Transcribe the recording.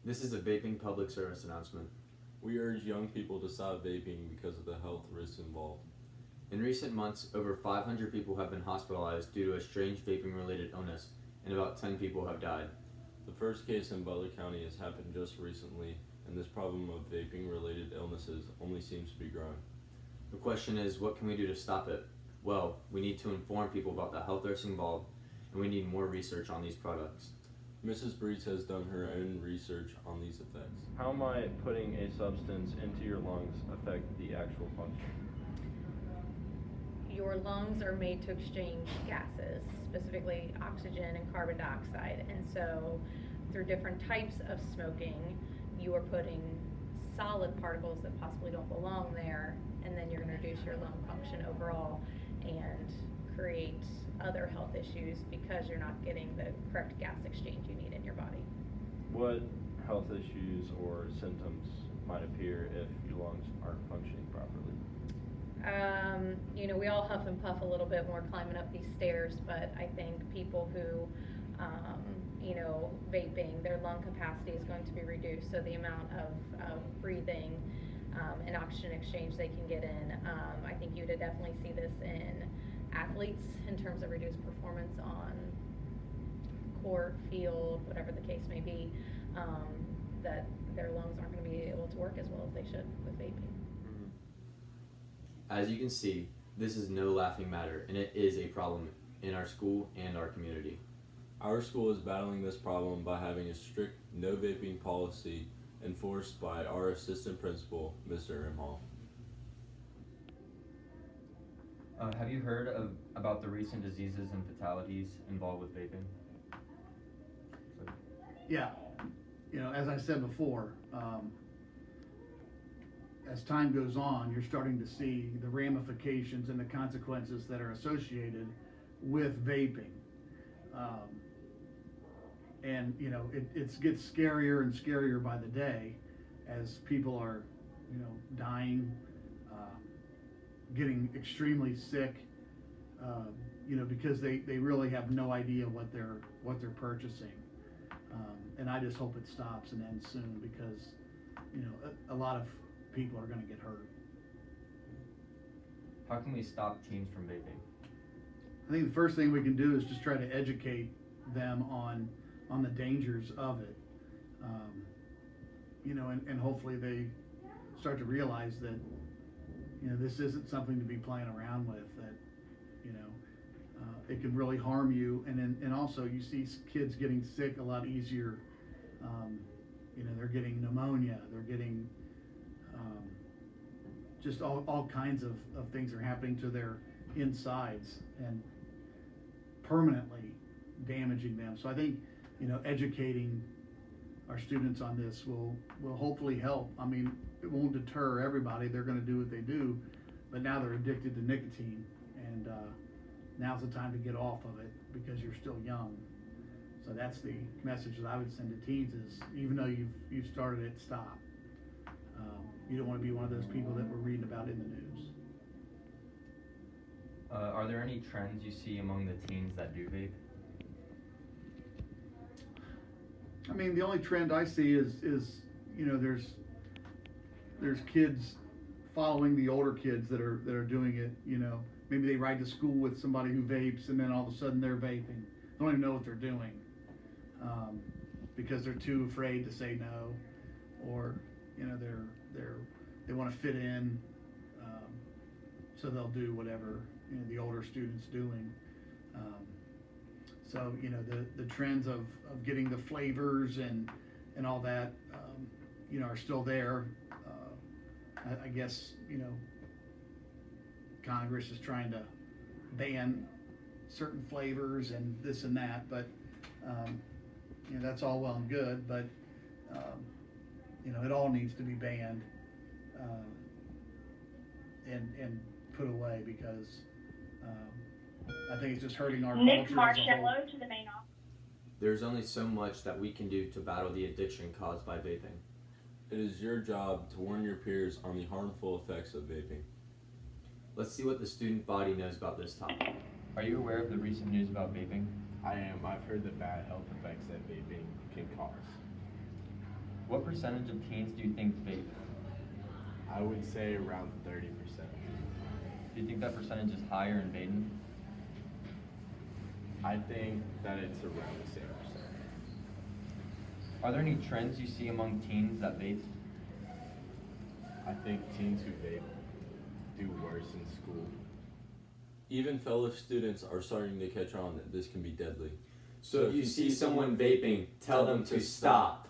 This is a vaping public service announcement. We urge young people to stop vaping because of the health risks involved. In recent months, over 500 people have been hospitalized due to a strange vaping-related illness, and about 10 people have died. The first case in Butler County has happened just recently, and this problem of vaping-related illnesses only seems to be growing. The question is, what can we do to stop it? Well, we need to inform people about the health risks involved, and we need more research on these products. Mrs. Breeze has done her own research on these effects. How might putting a substance into your lungs affect the actual function? Your lungs are made to exchange gases, specifically oxygen and carbon dioxide, and so through different types of smoking, you are putting solid particles that possibly don't belong there, and then you're going to reduce your lung function overall and create other health issues because you're not getting the correct gas exchange you need in your body. What health issues or symptoms might appear if your lungs aren't functioning properly? We all huff and puff a little bit when we're climbing up these stairs, but I think people who, vaping, their lung capacity is going to be reduced, so the amount of breathing and oxygen exchange they can get in. I think you would definitely see this in athletes in terms of reduced performance on court, field, whatever the case may be, that their lungs aren't going to be able to work as well as they should with vaping. As you can see, this is no laughing matter, and it is a problem in our school and our community. Our school is battling this problem by having a strict no vaping policy enforced by our assistant principal, Mr. M. Hall. Have you heard about the recent diseases and fatalities involved with vaping? Yeah, as I said before, as time goes on, you're starting to see the ramifications and the consequences that are associated with vaping. It gets scarier and scarier by the day as people are, dying, getting extremely sick, because they really have no idea what they're purchasing. And I just hope it stops and ends soon because, a lot of people are going to get hurt. How can we stop teens from vaping? I think the first thing we can do is just try to educate them on the dangers of it, and hopefully they start to realize that, this isn't something to be playing around with, that, it can really harm you, and also you see kids getting sick a lot easier. They're getting pneumonia, they're getting just all kinds of things are happening to their insides and permanently damaging them. So I think, educating our students on this will hopefully help. I mean, it won't deter everybody. They're going to do what they do, but now they're addicted to nicotine, and now's the time to get off of it because you're still young. So that's the message that I would send to teens is, even though you've started it, stop. You don't want to be one of those people that we're reading about in the news. Are there any trends you see among the teens that do vape? I mean, the only trend I see is there's kids following the older kids that are doing it. Maybe they ride to school with somebody who vapes, and then all of a sudden they're vaping. They don't even know what they're doing because they're too afraid to say no, or they want to fit in, so they'll do whatever the older students doing. So the trends of getting the flavors and all that are still there. I guess Congress is trying to ban certain flavors and this and that, but that's all well and good, but it all needs to be banned and put away because I think it's just hurting our culture as a whole. To the main office. There's only so much that we can do to battle the addiction caused by vaping. It is your job to warn your peers on the harmful effects of vaping. Let's see what the student body knows about this topic. Are you aware of the recent news about vaping? I am. I've heard the bad health effects that vaping can cause. What percentage of teens do you think vape? I would say around 30%. Do you think that percentage is higher in Baden? I think that it's around the same percent. Are there any trends you see among teens that vape? I think teens who vape do worse in school. Even fellow students are starting to catch on that this can be deadly. So if you see someone vaping, tell them to stop.